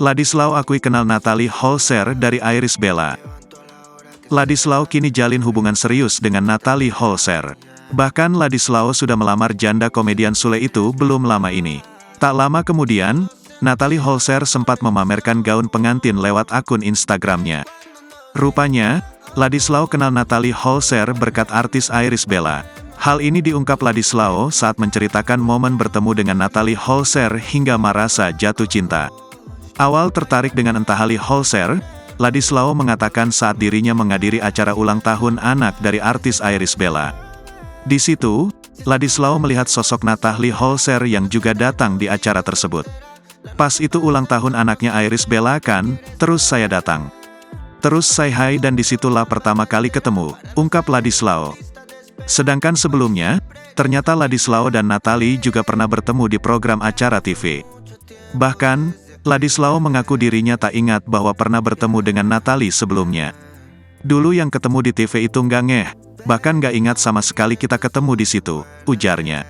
Ladislaw akui kenal Natalie Holzer dari Irish Bella. Ladislaw kini jalin hubungan serius dengan Natalie Holzer. Bahkan Ladislaw sudah melamar janda komedian Sule itu belum lama ini. Tak lama kemudian, Natalie Holzer sempat memamerkan gaun pengantin lewat akun Instagramnya. Rupanya, Ladislaw kenal Natalie Holzer berkat artis Irish Bella. Hal ini diungkap Ladislaw saat menceritakan momen bertemu dengan Natalie Holzer hingga merasa jatuh cinta. Awal tertarik dengan Natalie Holzer, Ladislaw mengatakan saat dirinya menghadiri acara ulang tahun anak dari artis Irish Bella. Di situ, Ladislaw melihat sosok Natalie Holzer yang juga datang di acara tersebut. Pas itu ulang tahun anaknya Irish Bella kan, terus saya datang. Terus say hi dan disitulah pertama kali ketemu, ungkap Ladislaw. Sedangkan sebelumnya, ternyata Ladislaw dan Natalie juga pernah bertemu di program acara TV. Bahkan, Ladislaw mengaku dirinya tak ingat bahwa pernah bertemu dengan Natalie sebelumnya. Dulu yang ketemu di TV itu nggak ngeh, bahkan nggak ingat sama sekali kita ketemu di situ, ujarnya.